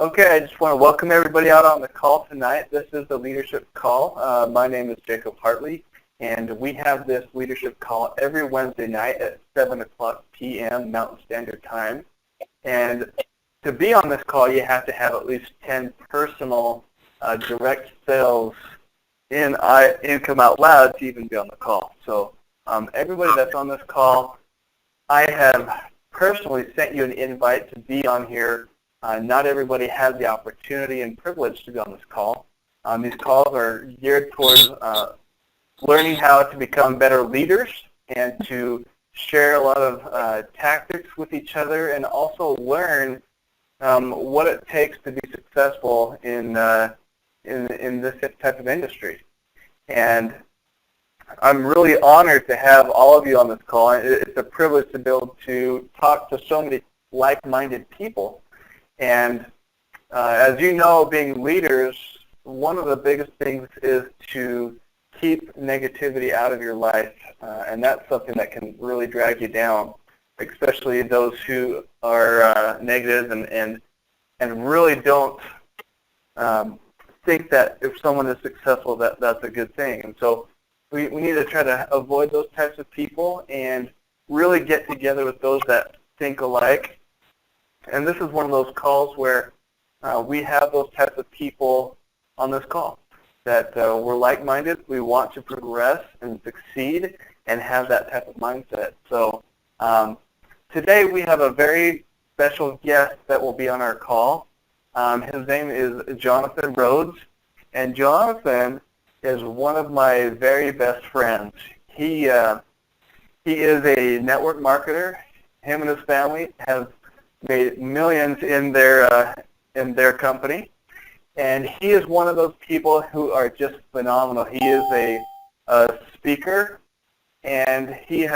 Okay, I just want to welcome everybody out on the call tonight. This is the leadership call. My name is Jacob Hartley, and we have this leadership call every Wednesday night at 7 o'clock p.m. Mountain Standard Time. And to be on this call, you have to have at least 10 personal direct sales in Income Out Loud to even be on the call. So everybody that's on this call, I have personally sent you an invite to be on here. Not everybody has the opportunity and privilege to be on this call. These calls are geared towards learning how to become better leaders and to share a lot of tactics with each other and also learn what it takes to be successful in this type of industry. And I'm really honored to have all of you on this call. It's a privilege to be able to talk to so many like-minded people. And as you know, being leaders, one of the biggest things is to keep negativity out of your life, and that's something that can really drag you down, especially those who are negative and really don't think that if someone is successful, that's a good thing. And so we need to try to avoid those types of people and really get together with those that think alike. And this is one of those calls where we have those types of people on this call, that we're like-minded, we want to progress and succeed and have that type of mindset. So today we have a very special guest that will be on our call. His name is Jonathan Rhoades, and Jonathan is one of my very best friends. He is a network marketer. Him and his family have made millions in their company, and he is one of those people who are just phenomenal. He is a speaker, and he's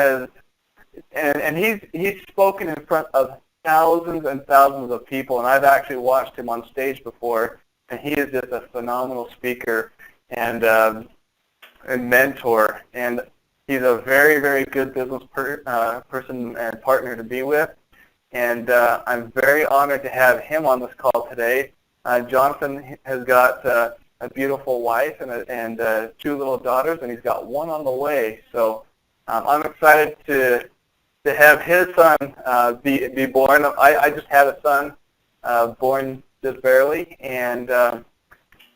spoken in front of thousands and thousands of people, and I've actually watched him on stage before, and he is just a phenomenal speaker and mentor, and he's a very, very good business person and partner to be with. And I'm very honored to have him on this call today. Jonathan has got a beautiful wife and 2 little daughters, and he's got 1 on the way. So I'm excited to have his son be born. I just had a son born just barely, and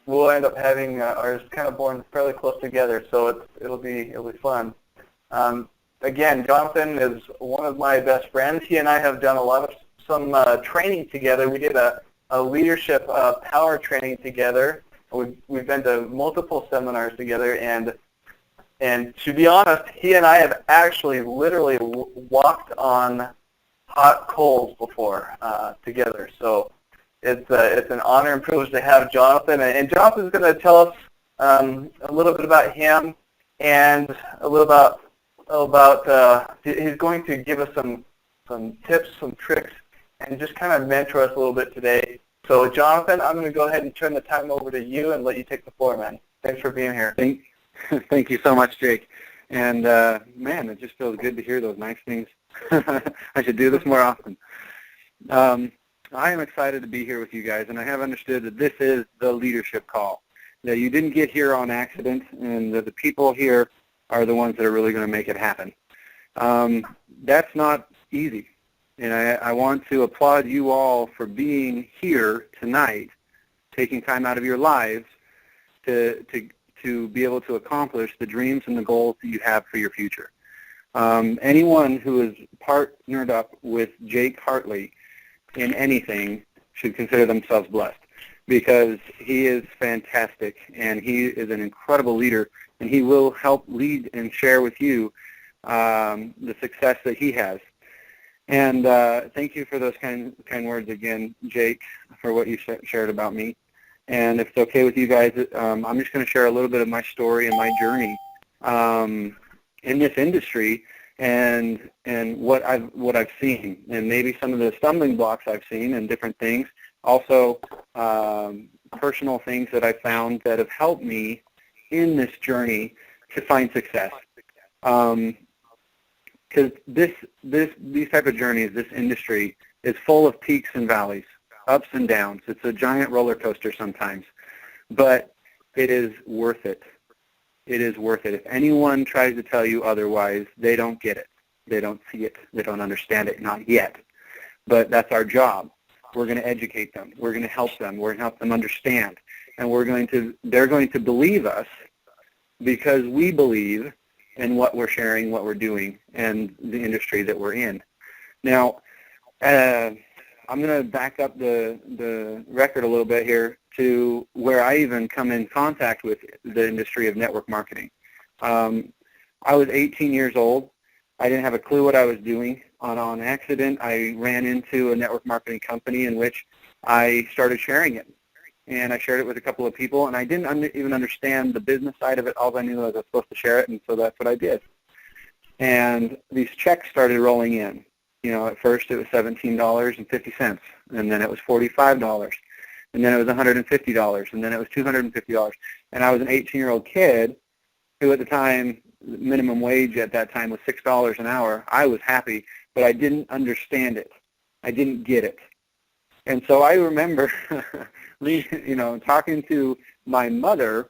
we'll end up having ours kind of born fairly close together. So it'll be fun. Again, Jonathan is one of my best friends. He and I have done some training together. We did a leadership power training together. We've been to multiple seminars together, and to be honest, he and I have actually literally walked on hot coals before together. So it's an honor and privilege to have Jonathan. And Jonathan's going to tell us a little bit about him and a little about he's going to give us some tips, some tricks, and just kind of mentor us a little bit today. So Jonathan, I'm going to go ahead and turn the time over to you and let you take the floor, man. Thanks for being here. Thank you so much, Jake. And man, it just feels good to hear those nice things. I should do this more often. I am excited to be here with you guys, and I have understood that this is the leadership call, that you didn't get here on accident, and that the people here are the ones that are really going to make it happen. That's not easy. And I want to applaud you all for being here tonight, taking time out of your lives to be able to accomplish the dreams and the goals that you have for your future. Anyone who is partnered up with Jake Hartley in anything should consider themselves blessed, because he is fantastic, and he is an incredible leader, and he will help lead and share with you the success that he has. And thank you for those kind words again, Jake, for what you shared about me. And if it's okay with you guys, I'm just going to share a little bit of my story and my journey in this industry, and what I've seen, and maybe some of the stumbling blocks I've seen and different things. Also, personal things that I found that have helped me in this journey to find success. Because these type of journeys, this industry is full of peaks and valleys. ups and downs. It's a giant roller coaster sometimes, but it is worth it. It is worth it. If anyone tries to tell you otherwise, they don't get it. They don't see it. They don't understand it, not yet. But that's our job. We're going to educate them. We're going to help them. We're going to help them understand. And they're going to believe us because we believe in what we're sharing, what we're doing, and the industry that we're in. Now, I'm going to back up the record a little bit here to where I even come in contact with the industry of network marketing. I was 18 years old. I didn't have a clue what I was doing. On accident, I ran into a network marketing company in which I started sharing it. And I shared it with a couple of people, and I didn't even understand the business side of it. All I knew was I was supposed to share it, and so that's what I did. And these checks started rolling in. You know, at first it was $17.50, and then it was $45, and then it was $150, and then it was $250. And I was an 18-year-old kid who at the time, minimum wage at that time was $6 an hour. I was happy, but I didn't understand it. I didn't get it. And so I remember, talking to my mother,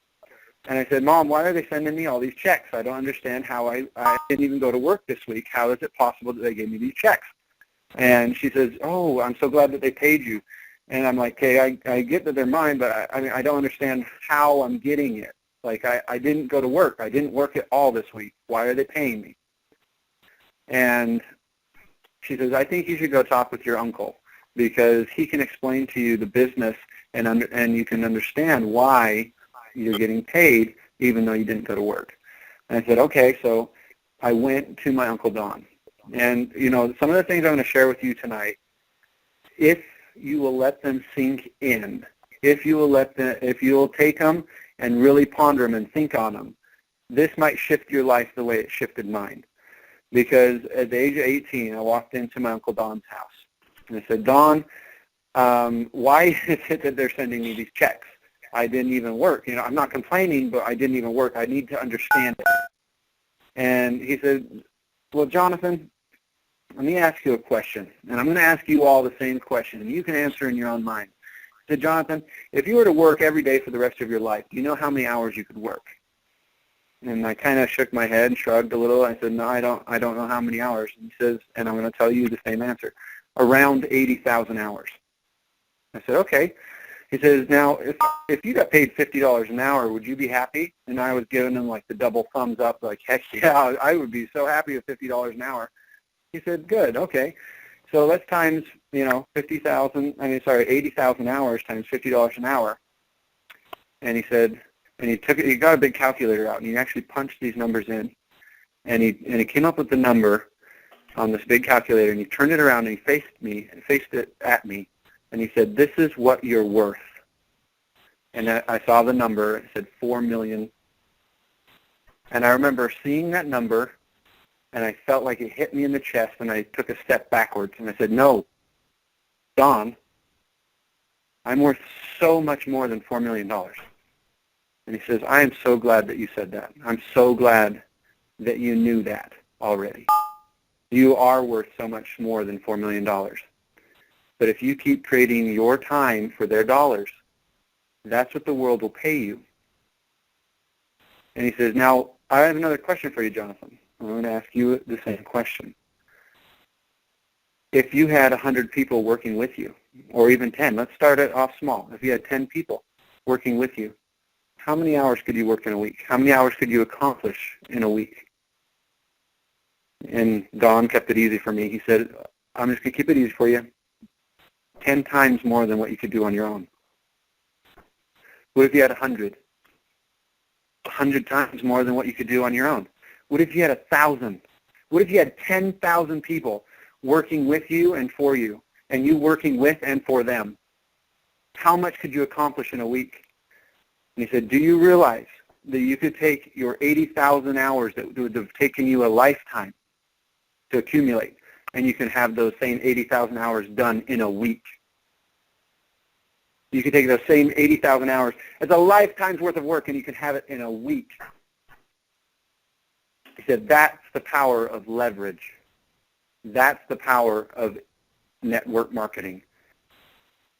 and I said, Mom, why are they sending me all these checks? I don't understand how I didn't even go to work this week. How is it possible that they gave me these checks? And she says, oh, I'm so glad that they paid you. And I'm like, okay, I get that they're mine, but I don't understand how I'm getting it. Like, I didn't go to work. I didn't work at all this week. Why are they paying me? And she says, I think you should go talk with your uncle because he can explain to you the business and you can understand why you're getting paid even though you didn't go to work. And I said, okay, so I went to my Uncle Don. And, some of the things I'm going to share with you tonight, if you will let them sink in, if you will take them and really ponder them and think on them, this might shift your life the way it shifted mine. Because at the age of 18, I walked into my Uncle Don's house. And I said, Don, why is it that they're sending me these checks? I didn't even work. I'm not complaining, but I didn't even work. I need to understand it. And he said, well, Jonathan, let me ask you a question. And I'm going to ask you all the same question, and you can answer in your own mind. He said, Jonathan, if you were to work every day for the rest of your life, do you know how many hours you could work? And I kind of shook my head and shrugged a little. I said, no, I don't know how many hours. And he says, and I'm going to tell you the same answer, around 80,000 hours. I said, okay. He says, now, if you got paid $50 an hour, would you be happy? And I was giving him like the double thumbs up, like, heck yeah, I would be so happy with $50 an hour. He said, good, okay. So let's times, 80,000 hours times $50 an hour. And he said, and he got a big calculator out, and he actually punched these numbers in, and he came up with the number on this big calculator, and he turned it around, and he faced it at me, and he said, this is what you're worth. And I saw the number. It said 4 million. And I remember seeing that number, and I felt like it hit me in the chest, and I took a step backwards, and I said, no, Don, I'm worth so much more than $4 million. And he says, I am so glad that you said that. I'm so glad that you knew that already. You are worth so much more than $4 million. But if you keep trading your time for their dollars, that's what the world will pay you. And he says, now, I have another question for you, Jonathan. I'm going to ask you the same question. If you had 100 people working with you, or even 10, let's start it off small. If you had 10 people working with you, how many hours could you work in a week? How many hours could you accomplish in a week? And Don kept it easy for me. He said, I'm just going to keep it easy for you. 10 times more than what you could do on your own. What if you had 100? 100 times more than what you could do on your own. What if you had 1,000? What if you had 10,000 people working with you and for you, and you working with and for them? How much could you accomplish in a week? And he said, do you realize that you could take your 80,000 hours that would have taken you a lifetime to accumulate, and you can have those same 80,000 hours done in a week? You can take those same 80,000 hours. It's a lifetime's worth of work, and you can have it in a week. He said, that's the power of leverage. That's the power of network marketing.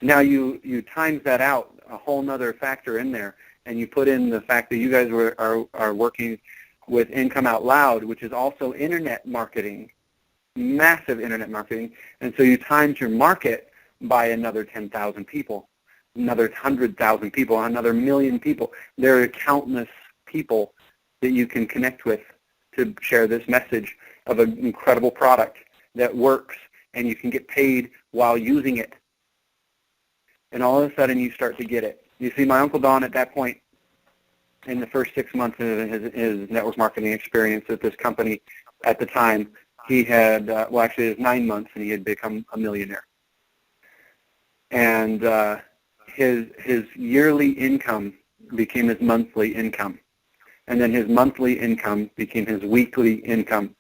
Now you times that out, a whole nother factor in there, and you put in the fact that you guys are working with Income Out Loud, which is also internet marketing, massive internet marketing, and so you times your market by another 10,000 people, another 100,000 people, another million people. There are countless people that you can connect with to share this message of an incredible product that works, and you can get paid while using it. And all of a sudden you start to get it. You see, my Uncle Don at that point, in the first 6 months of his network marketing experience at this company at the time, he had, well, actually it was 9 months, and he had become a millionaire. And his yearly income became his monthly income. And then his monthly income became his weekly income.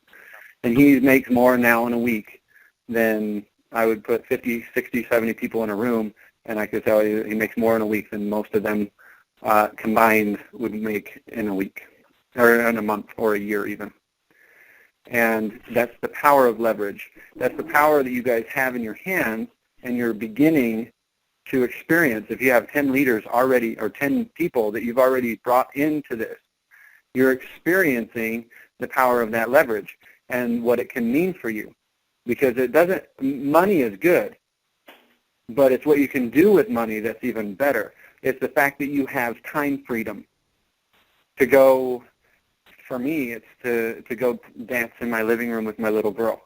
And he makes more now in a week than I would put 50, 60, 70 people in a room, and I could tell you he makes more in a week than most of them combined would make in a week, or in a month, or a year even. And that's the power of leverage. That's the power that you guys have in your hands, and you're beginning to experience. If you have 10 leaders already, or 10 people that you've already brought into this, you're experiencing the power of that leverage and what it can mean for you. Because it doesn't, money is good, but it's what you can do with money that's even better. It's the fact that you have time freedom to go. For me, it's to go dance in my living room with my little girl.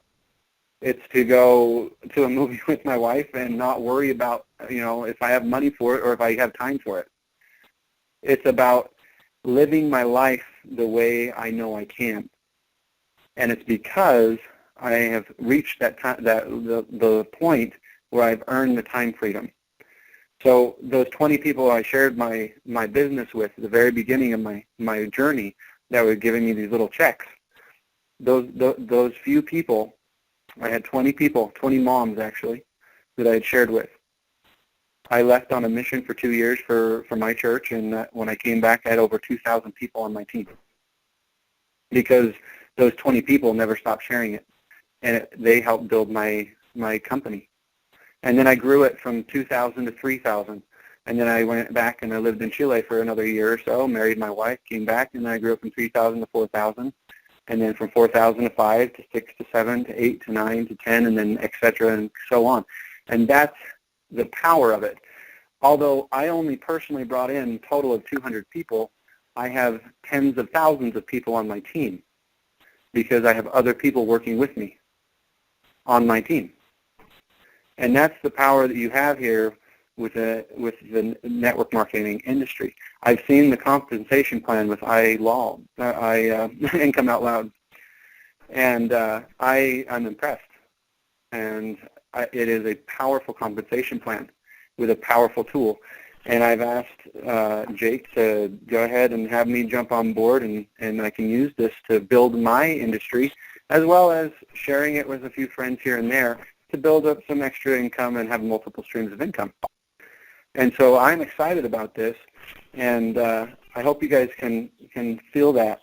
It's to go to a movie with my wife and not worry about, if I have money for it or if I have time for it. It's about living my life the way I know I can. And it's because I have reached the point where I've earned the time freedom. So those 20 people I shared my business with at the very beginning of my journey that were giving me these little checks, those few people, I had 20 people, 20 moms actually, that I had shared with. I left on a mission for 2 years for my church, and when I came back, I had over 2,000 people on my team because those 20 people never stopped sharing it, and they helped build my company. And then I grew it from 2,000 to 3,000. And then I went back and I lived in Chile for another year or so, married my wife, came back, and then I grew up from 3,000 to 4,000. And then from 4,000 to 5 to 6 to 7 to 8 to 9 to 10, and then et cetera, and so on. And that's the power of it. Although I only personally brought in a total of 200 people, I have tens of thousands of people on my team because I have other people working with me on my team. And that's the power that you have here with the network marketing industry. I've seen the compensation plan with Income Out Loud, and I'm impressed. And it is a powerful compensation plan with a powerful tool. And I've asked Jake to go ahead and have me jump on board, and I can use this to build my industry, as well as sharing it with a few friends here and there to build up some extra income and have multiple streams of income. And so I'm excited about this, and I hope you guys can feel that,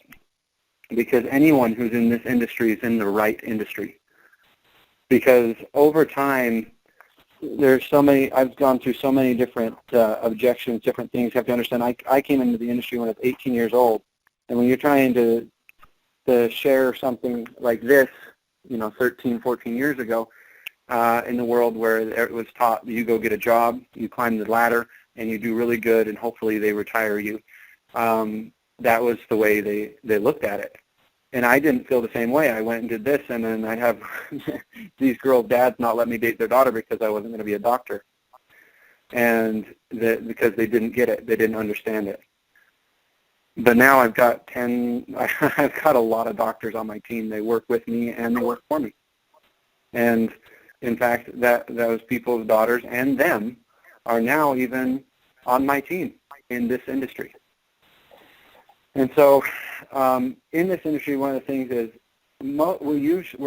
because anyone who's in this industry is in the right industry. Because over time, there's so many, I've gone through so many different objections, different things. You have to understand, I came into the industry when I was 18 years old, and when you're trying to share something like this, 13, 14 years ago, in the world where it was taught you go get a job, you climb the ladder, and you do really good, and hopefully they retire you. That was the way they looked at it. And I didn't feel the same way. I went and did this, and then I'd have these girls' dads not let me date their daughter because I wasn't going to be a doctor. And because they didn't get it. They didn't understand it. But now I've got I've got a lot of doctors on my team. They work with me and they work for me. And in fact, those people's daughters and them are now even on my team in this industry. And so in this industry, one of the things is we're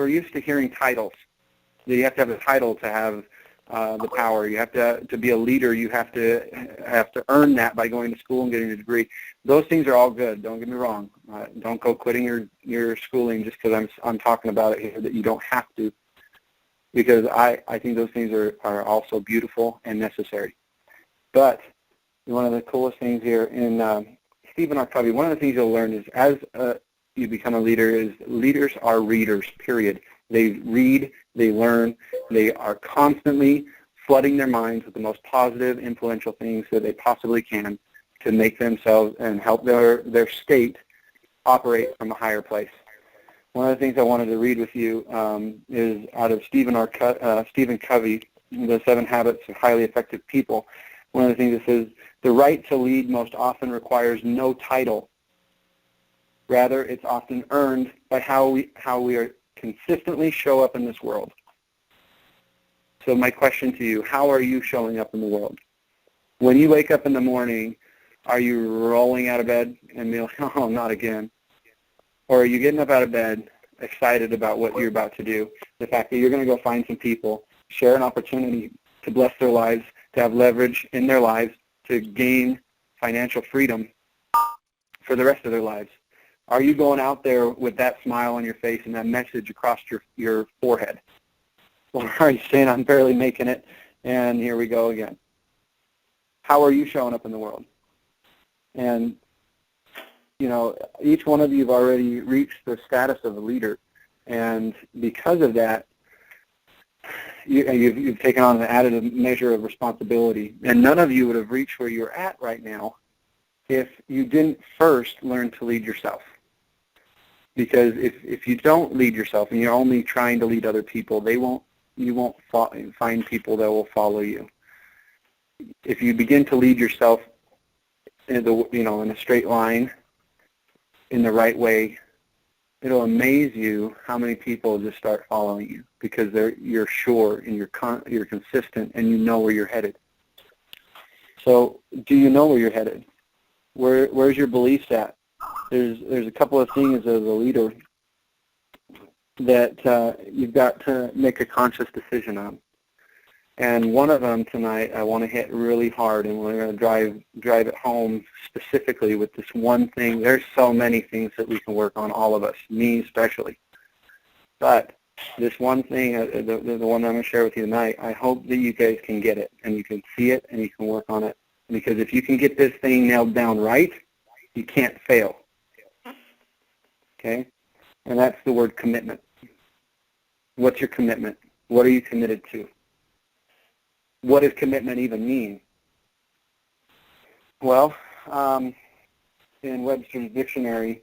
used to hearing titles. You have to have a title to have the power. You have to be a leader. You have to earn that by going to school and getting a degree. Those things are all good. Don't get me wrong. Don't go quitting your schooling just because I'm talking about it here that you don't have to. because I think those things are also beautiful and necessary. But one of the coolest things here in Stephen R. Covey, one of the things you'll learn is as you become a leader is leaders are readers, period. They read, they learn, they are constantly flooding their minds with the most positive, influential things that they possibly can to make themselves and help their state operate from a higher place. One of the things I wanted to read with you is out of Stephen Covey, The 7 Habits of Highly Effective People. One of the things that says, the right to lead most often requires no title. Rather, it's often earned by how we are consistently show up in this world. So my question to you, how are you showing up in the world? When you wake up in the morning, are you rolling out of bed and being like, oh, not again? Or are you getting up out of bed, excited about what you're about to do, the fact that you're going to go find some people, share an opportunity to bless their lives, to have leverage in their lives, to gain financial freedom for the rest of their lives? Are you going out there with that smile on your face and that message across your forehead? Or are you saying, I'm barely making it, and here we go again? How are you showing up in the world? And, you know, each one of you have already reached the status of a leader, and because of that, you've taken on an added measure of responsibility. And none of you would have reached where you're at right now if you didn't first learn to lead yourself. Because if you don't lead yourself and you're only trying to lead other people, you won't find people that will follow you. If you begin to lead yourself in a straight line, in the right way, it'll amaze you how many people just start following you because you're sure and you're consistent and you know where you're headed. So, do you know where you're headed? Where's your beliefs at? There's a couple of things as a leader that you've got to make a conscious decision on. And one of them tonight I want to hit really hard, and we're going to drive it home specifically with this one thing. There's so many things that we can work on, all of us, me especially. But this one thing, the one I'm going to share with you tonight, I hope that you guys can get it, and you can see it, and you can work on it. Because if you can get this thing nailed down right, you can't fail. Okay? And that's the word commitment. What's your commitment? What are you committed to? What does commitment even mean? Well, in Webster's dictionary,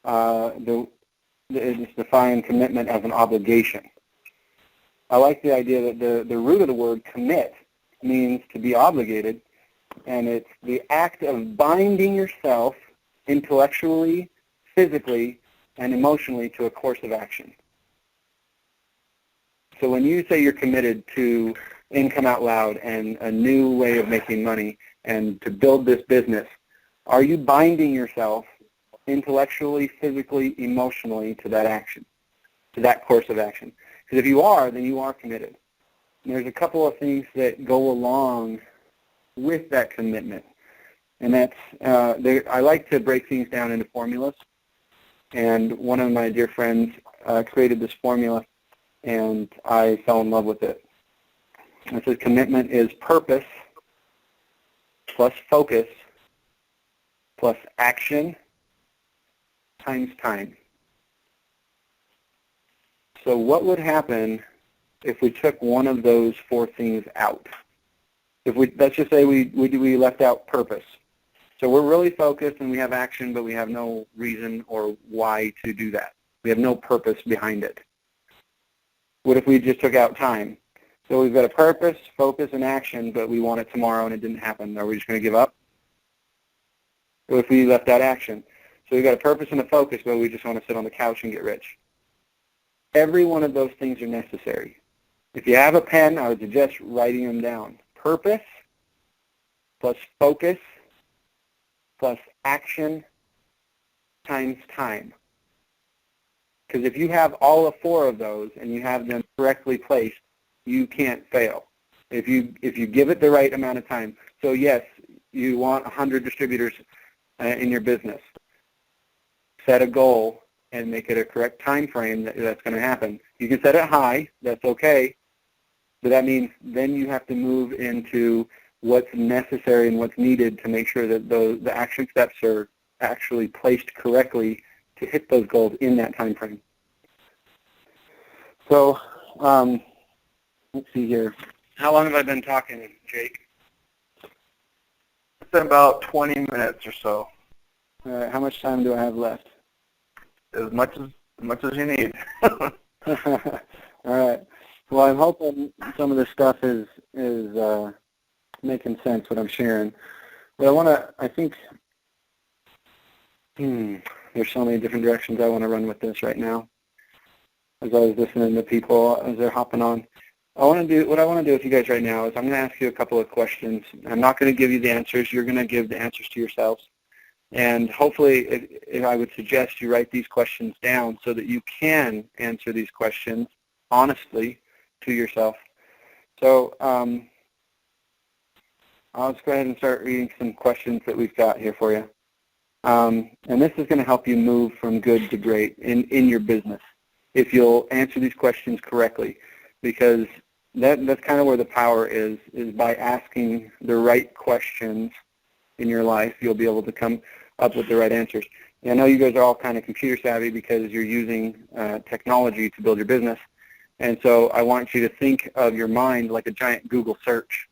it's defined commitment as an obligation. I like the idea that the root of the word commit means to be obligated, and it's the act of binding yourself intellectually, physically, and emotionally to a course of action. So when you say you're committed to income out loud and a new way of making money and to build this business, are you binding yourself intellectually, physically, emotionally to that action, to that course of action? Because if you are, then you are committed. And there's a couple of things that go along with that commitment. And that's, I like to break things down into formulas. And one of my dear friends created this formula, and I fell in love with it. It says commitment is purpose plus focus plus action times time. So what would happen if we took one of those four things out? Let's just say we left out purpose. So we're really focused and we have action, but we have no reason or why to do that. We have no purpose behind it. What if we just took out time? So we've got a purpose, focus, and action, but we want it tomorrow and it didn't happen. Are we just going to give up? Or if we left out action? So we've got a purpose and a focus, but we just want to sit on the couch and get rich. Every one of those things are necessary. If you have a pen, I would suggest writing them down. Purpose plus focus plus action times time. Because if you have all of four of those and you have them correctly placed, you can't fail. If you give it the right amount of time. So yes, you want 100 distributors in your business. Set a goal and make it a correct time frame that's going to happen. You can set it high, that's okay, But that means then you have to move into what's necessary and what's needed to make sure that the action steps are actually placed correctly to hit those goals in that time frame. So let's see here. How long have I been talking, Jake? It's been about 20 minutes or so. All right, how much time do I have left? As much as you need. All right. Well, I'm hoping some of this stuff is making sense, what I'm sharing. But I think there's so many different directions I want to run with this right now. As I was listening to people as they're hopping on, what I want to do with you guys right now is I'm going to ask you a couple of questions. I'm not going to give you the answers. You're going to give the answers to yourselves. And hopefully, if I would suggest you write these questions down so that you can answer these questions honestly to yourself. So I'll just go ahead and start reading some questions that we've got here for you. And this is going to help you move from good to great in your business if you'll answer these questions correctly, because that's kind of where the power is by asking the right questions in your life. You'll be able to come up with the right answers. And I know you guys are all kind of computer savvy because you're using technology to build your business. And so I want you to think of your mind like a giant Google search,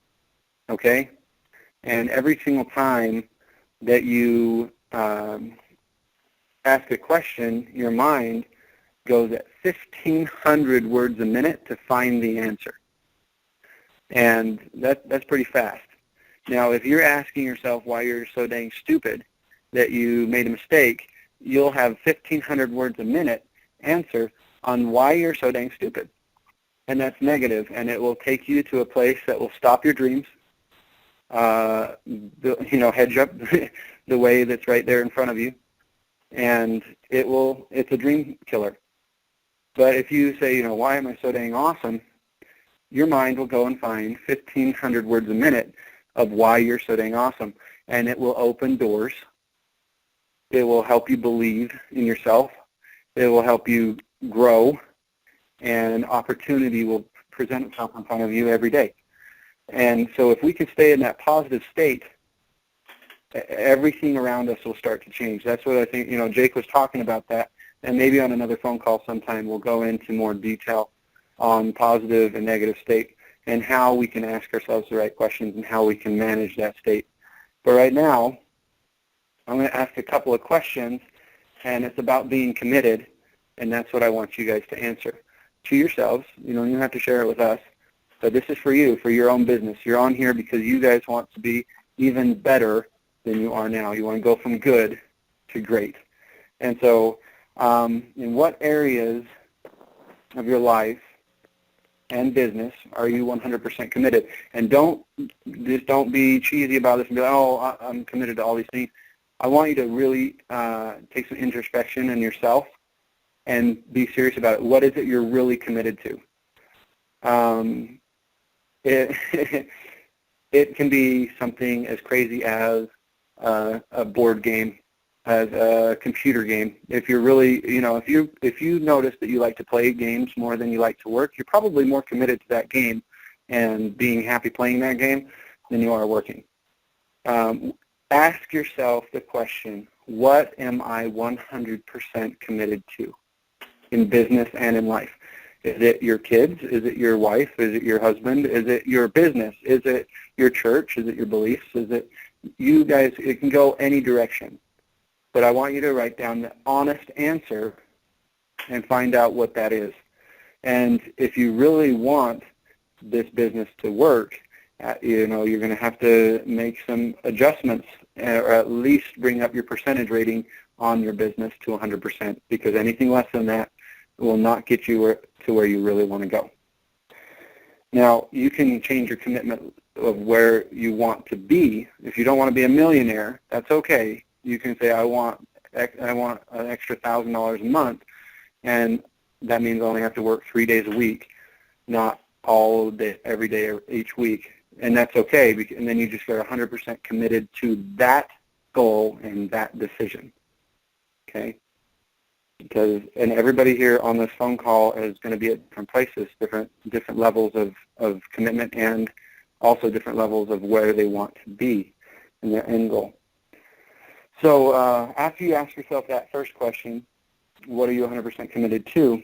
okay? And every single time that you ask a question, your mind goes at 1,500 words a minute to find the answer. And that's pretty fast. Now, if you're asking yourself why you're so dang stupid that you made a mistake, you'll have 1,500 words a minute answer on why you're so dang stupid. And that's negative, and it will take you to a place that will stop your dreams, hedge up the way that's right there in front of you, and it's a dream killer. But if you say, why am I so dang awesome, your mind will go and find 1,500 words a minute of why you're so dang awesome, and it will open doors. It will help you believe in yourself. It will help you grow, and opportunity will present itself in front of you every day. And so if we can stay in that positive state, everything around us will start to change. That's what I think, Jake was talking about that, and maybe on another phone call sometime we'll go into more detail on positive and negative state and how we can ask ourselves the right questions and how we can manage that state. But right now, I'm going to ask a couple of questions, and it's about being committed, and that's what I want you guys to answer to yourselves. You don't have to share it with us, but this is for you, for your own business. You're on here because you guys want to be even better than you are now. You want to go from good to great. And so in what areas of your life and business are you 100% committed? And don't be cheesy about this and be like, oh, I'm committed to all these things. I want you to really take some introspection in yourself and be serious about it. What is it you're really committed to? It can be something as crazy as a board game, as a computer game. If you're really, if you notice that you like to play games more than you like to work, you're probably more committed to that game and being happy playing that game than you are working. Ask yourself the question, what am I 100% committed to in business and in life? Is it your kids? Is it your wife? Is it your husband? Is it your business? Is it your church? Is it your beliefs? Is it you guys? It can go any direction. But I want you to write down the honest answer and find out what that is. And if you really want this business to work, you're going to have to make some adjustments or at least bring up your percentage rating on your business to 100%, because anything less than that will not get you to where you really want to go. Now, you can change your commitment of where you want to be. If you don't want to be a millionaire, that's okay. You can say, I want an extra $1,000 a month, and that means I only have to work 3 days a week, not all day, every day, each week. And that's okay, and then you just get 100% committed to that goal and that decision, okay? And everybody here on this phone call is going to be at different places, different levels of of commitment and also different levels of where they want to be in their end goal. So after you ask yourself that first question, what are you 100% committed to?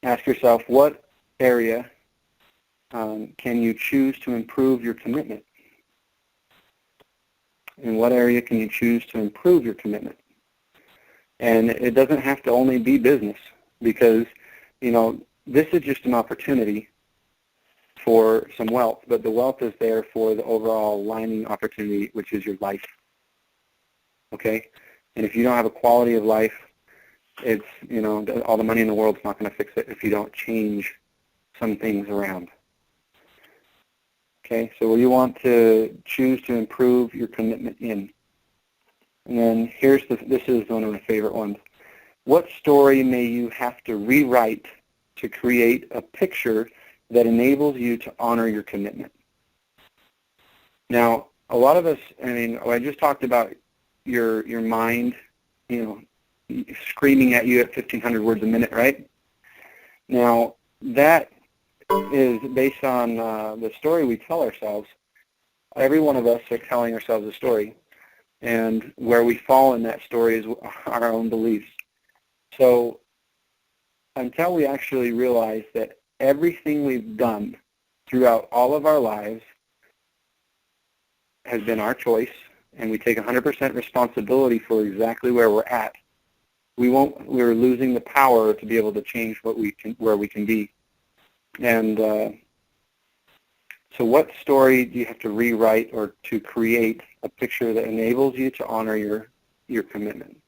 Ask yourself, what area can you choose to improve your commitment? In what area can you choose to improve your commitment? And it doesn't have to only be business, because, you know, this is just an opportunity for some wealth, but the wealth is there for the overall lining opportunity, which is your life. Okay? And if you don't have a quality of life, it's, you know, all the money in the world is not going to fix it if you don't change some things around. Okay, so you want to choose to improve your commitment in. And then this is one of my favorite ones. What story may you have to rewrite to create a picture that enables you to honor your commitment? Now, a lot of us, I mean, I just talked about your mind, you know, screaming at you at 1,500 words a minute, right? Now, that is based on the story we tell ourselves. Every one of us are telling ourselves a story, and where we fall in that story is our own beliefs. So until we actually realize that everything we've done throughout all of our lives has been our choice, and we take 100% responsibility for exactly where we're at, we're losing the power to be able to change where we can be. And so what story do you have to rewrite or to create a picture that enables you to honor your commitment?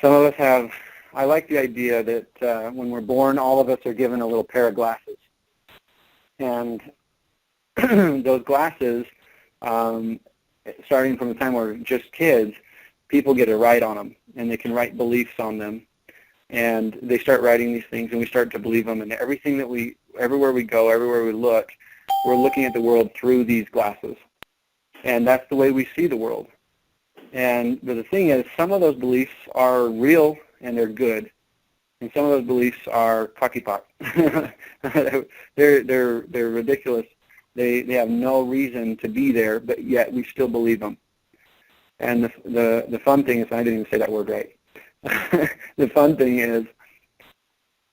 Some of us have, I like the idea that when we're born, all of us are given a little pair of glasses. And those glasses, starting from the time we're just kids, people get to write on them, and they can write beliefs on them. And they start writing these things, and we start to believe them. And everything that everywhere we go, everywhere we look, we're looking at the world through these glasses. And that's the way we see the world. But the thing is, some of those beliefs are real and they're good, and some of those beliefs are cocky-pot. they're ridiculous. They have no reason to be there, but yet we still believe them. And the fun thing is, I didn't even say that word right. The fun thing is,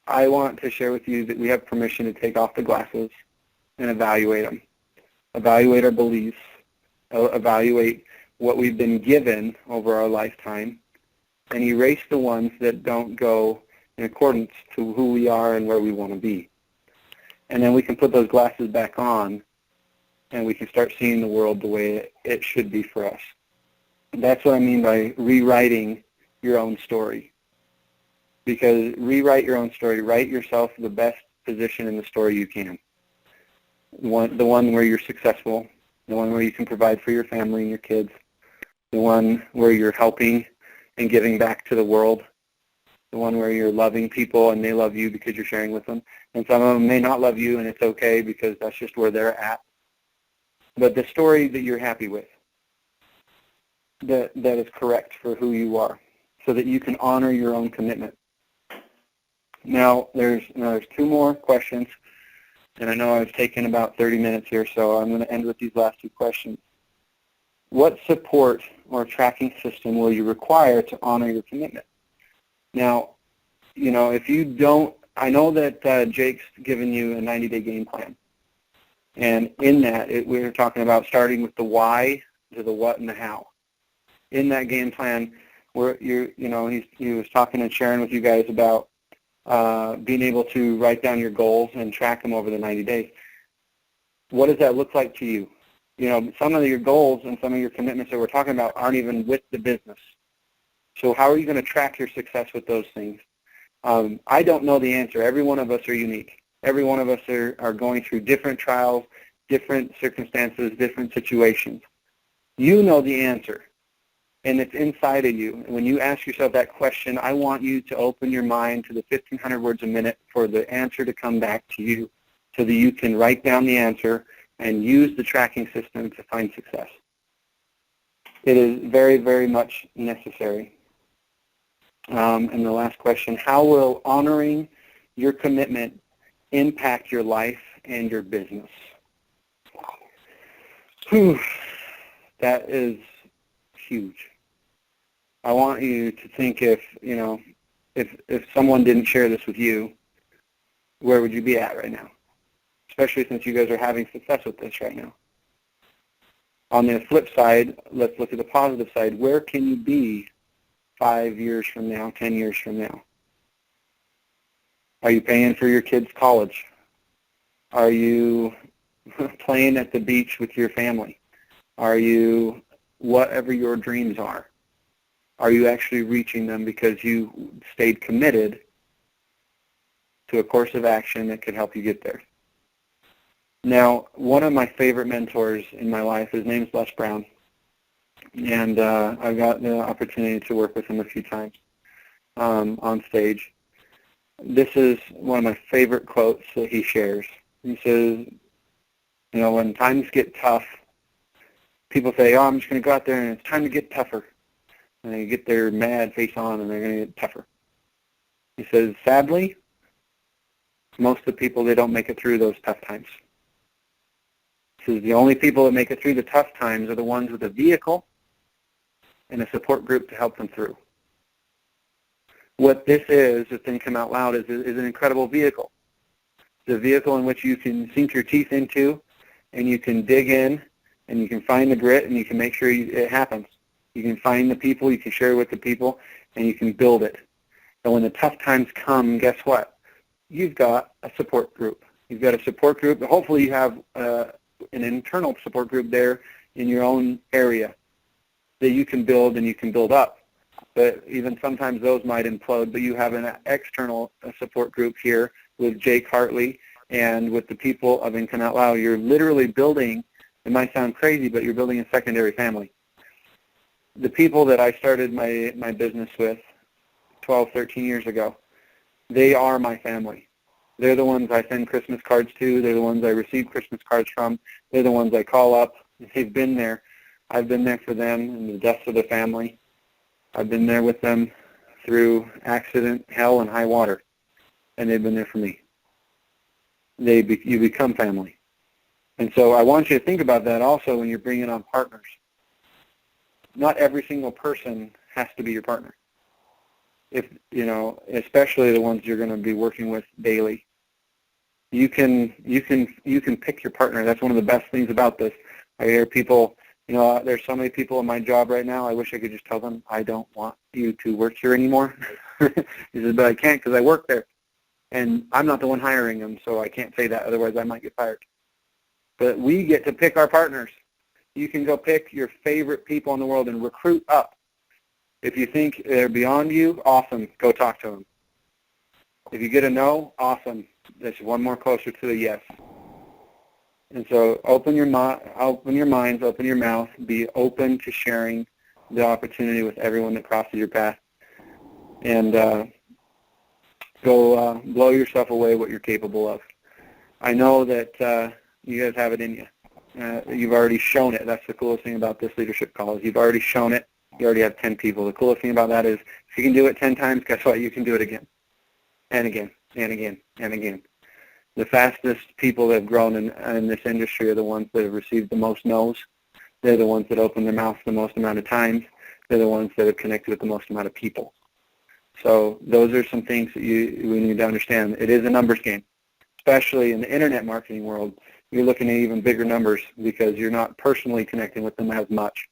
I want to share with you that we have permission to take off the glasses and evaluate them. Evaluate our beliefs, evaluate what we've been given over our lifetime, and erase the ones that don't go in accordance to who we are and where we want to be. And then we can put those glasses back on, and we can start seeing the world the way it should be for us. And that's what I mean by rewriting your own story. Because rewrite your own story. Write yourself the best position in the story you can. The one where you're successful, the one where you can provide for your family and your kids, the one where you're helping and giving back to the world, the one where you're loving people and they love you because you're sharing with them. And some of them may not love you, and it's okay because that's just where they're at. But the story that you're happy with, that is correct for who you are, so that you can honor your own commitment. Now, there's two more questions, and I know I've taken about 30 minutes here, so I'm going to end with these last two questions. What support or tracking system will you require to honor your commitment? Now, you know, if you don't, I know that Jake's given you a 90-day game plan, and in that, we're talking about starting with the why to the what and the how. In that game plan, he was talking and sharing with you guys about being able to write down your goals and track them over the 90 days. What does that look like to you? You know, some of your goals and some of your commitments that we're talking about aren't even with the business. So how are you going to track your success with those things? I don't know the answer. Every one of us are unique. Every one of us are going through different trials, different circumstances, different situations. You know the answer, and it's inside of you. When you ask yourself that question, I want you to open your mind to the 1,500 words a minute for the answer to come back to you so that you can write down the answer and use the tracking system to find success. It is very, very much necessary. And the last question, how will honoring your commitment impact your life and your business. Whew, that is huge. I want you to think if someone didn't share this with you, where would you be at right now? Especially since you guys are having success with this right now. On the flip side, let's look at the positive side. Where can you be 5 years from now, 10 years from now? Are you paying for your kids' college? Are you playing at the beach with your family? Are you, whatever your dreams are you actually reaching them because you stayed committed to a course of action that could help you get there? Now, one of my favorite mentors in my life, his name's Les Brown, and I got the opportunity to work with him a few times on stage. This is one of my favorite quotes that he shares. He says, when times get tough, people say, I'm just going to go out there and it's time to get tougher. And they get their mad face on and they're going to get tougher. He says, sadly, most of the people, they don't make it through those tough times. He says, the only people that make it through the tough times are the ones with a vehicle and a support group to help them through. What this is Think Out Loud, is an incredible vehicle. It's a vehicle in which you can sink your teeth into and you can dig in and you can find the grit and you can make sure it happens. You can find the people, you can share with the people, and you can build it. And when the tough times come, guess what? You've got a support group. You've got a support group. Hopefully you have an internal support group there in your own area that you can build and you can build up. But even sometimes those might implode, but you have an external support group here with Jake Hartley and with the people of Think Out Loud. You're literally building, it might sound crazy, but you're building a secondary family. The people that I started my business with 12, 13 years ago, they are my family. They're the ones I send Christmas cards to. They're the ones I receive Christmas cards from. They're the ones I call up. They've been there. I've been there for them and the deaths of the family. I've been there with them through accident, hell, and high water, and they've been there for me. You become family. And so I want you to think about that also when you're bringing on partners. Not every single person has to be your partner. Especially the ones you're going to be working with daily. You can pick your partner. That's one of the best things about this. I hear people, there's so many people in my job right now, I wish I could just tell them, I don't want you to work here anymore. He says, but I can't because I work there. And I'm not the one hiring them, so I can't say that, otherwise I might get fired. But we get to pick our partners. You can go pick your favorite people in the world and recruit up. If you think they're beyond you, awesome, go talk to them. If you get a no, awesome, that's one more closer to the yes. And so open your minds, open your mouth, be open to sharing the opportunity with everyone that crosses your path. And go blow yourself away what you're capable of. I know that you guys have it in you. You've already shown it. That's the coolest thing about this leadership call is you've already shown it. You already have 10 people. The coolest thing about that is if you can do it 10 times, guess what? You can do it again and again and again and again. The fastest people that have grown in this industry are the ones that have received the most no's. They're the ones that open their mouth the most amount of times. They're the ones that have connected with the most amount of people. So those are some things that we need to understand. It is a numbers game, especially in the internet marketing world. You're looking at even bigger numbers because you're not personally connecting with them as much.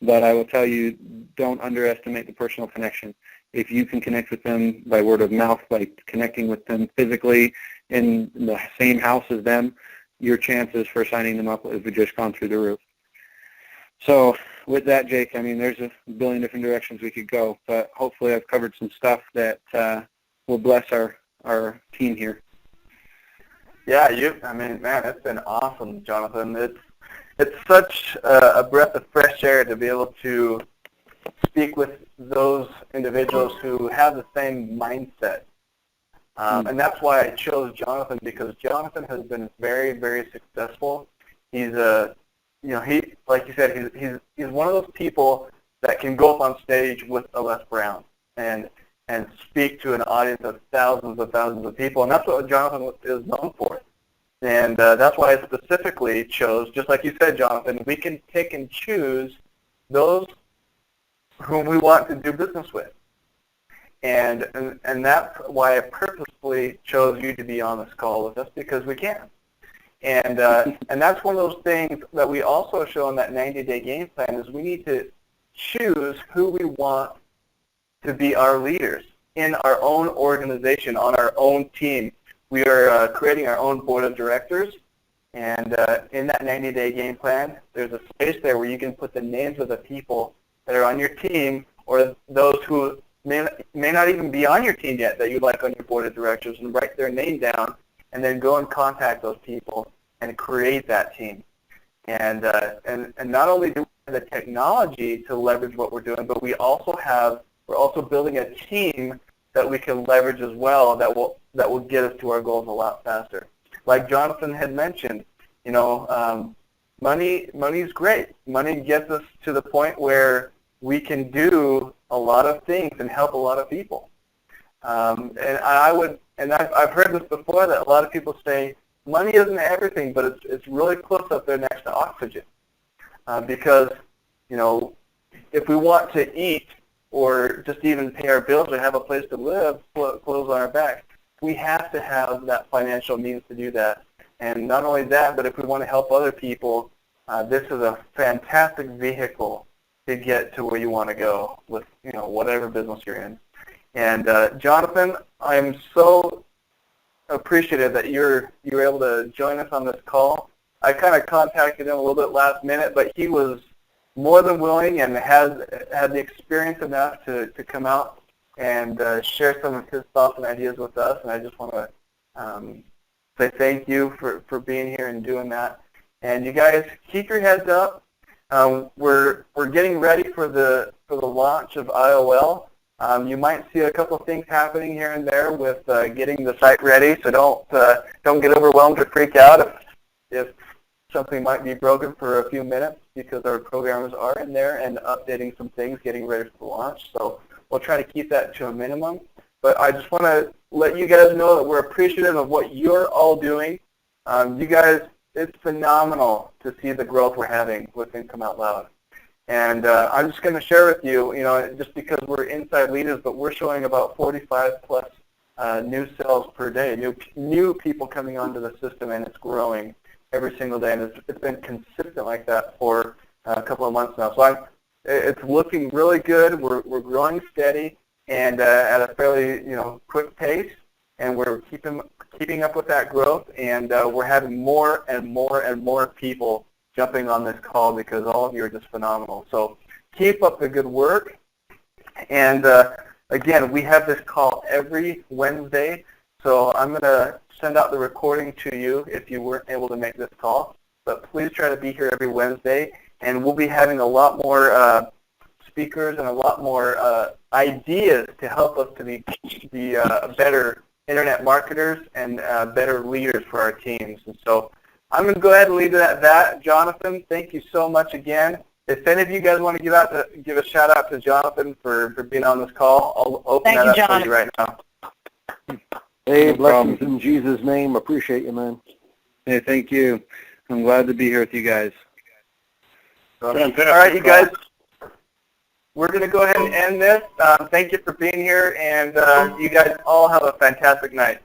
But I will tell you, don't underestimate the personal connection. If you can connect with them by word of mouth, by connecting with them physically in the same house as them, your chances for signing them up have just gone through the roof. So with that, Jake, there's a billion different directions we could go, but hopefully I've covered some stuff that will bless our team here. Yeah, man, it's been awesome, Jonathan. It's such a breath of fresh air to be able to speak with those individuals who have the same mindset. And that's why I chose Jonathan, because Jonathan has been very, very successful. He's like you said, he's one of those people that can go up on stage with a Les Brown and speak to an audience of thousands of people, and that's what Jonathan is known for. And that's why I specifically chose, just like you said, Jonathan, we can pick and choose those whom we want to do business with. And that's why I purposefully chose you to be on this call with us, because we can. And that's one of those things that we also show in that 90-day game plan is we need to choose who we want to be our leaders in our own organization, on our own team. We are creating our own board of directors, and in that 90-day game plan, there's a space there where you can put the names of the people that are on your team, or those who may not even be on your team yet that you'd like on your board of directors, and write their name down, and then go and contact those people and create that team. And not only do we have the technology to leverage what we're doing, but we're also building a team that we can leverage as well that will get us to our goals a lot faster. Like Jonathan had mentioned, money's great. Money gets us to the point where we can do a lot of things and help a lot of people. And I've heard this before, that a lot of people say money isn't everything, but it's really close up there next to oxygen. Because if we want to eat or just even pay our bills or have a place to live, clothes on our back, we have to have that financial means to do that. And not only that, but if we want to help other people, this is a fantastic vehicle to get to where you want to go with whatever business you're in. And Jonathan, I'm so appreciative that you're able to join us on this call. I kind of contacted him a little bit last minute, but he was more than willing and had the experience enough to come out and share some of his thoughts and ideas with us. And I just want to say thank you for being here and doing that. And you guys, keep your heads up. We're getting ready for the launch of IOL. You might see a couple of things happening here and there with getting the site ready, so don't get overwhelmed or freak out if something might be broken for a few minutes, because our programmers are in there and updating some things, getting ready for the launch. So we'll try to keep that to a minimum. But I just want to let you guys know that we're appreciative of what you're all doing. You guys, it's phenomenal to see the growth we're having with Income Out Loud. And I'm just going to share with you, just because we're inside leaders, but we're showing about 45 plus new sales per day, new people coming onto the system, and it's growing every single day. And it's been consistent like that for a couple of months now. So it's looking really good. We're growing steady and at a fairly quick pace, and we're keeping up with that growth. And we're having more and more and more people jumping on this call, because all of you are just phenomenal. So keep up the good work. And again, we have this call every Wednesday. So I'm going to send out the recording to you if you weren't able to make this call. But please try to be here every Wednesday. And we'll be having a lot more speakers and a lot more ideas to help us to be better internet marketers and better leaders for our teams. And so I'm going to go ahead and leave it at that. Jonathan, thank you so much again. If any of you guys want to give a shout out to Jonathan for being on this call, I'll open that up for you right now. Hey, blessings in Jesus' name. Appreciate you, man. Hey, thank you. I'm glad to be here with you guys. All right, you guys, we're going to go ahead and end this. Thank you for being here, and you guys all have a fantastic night.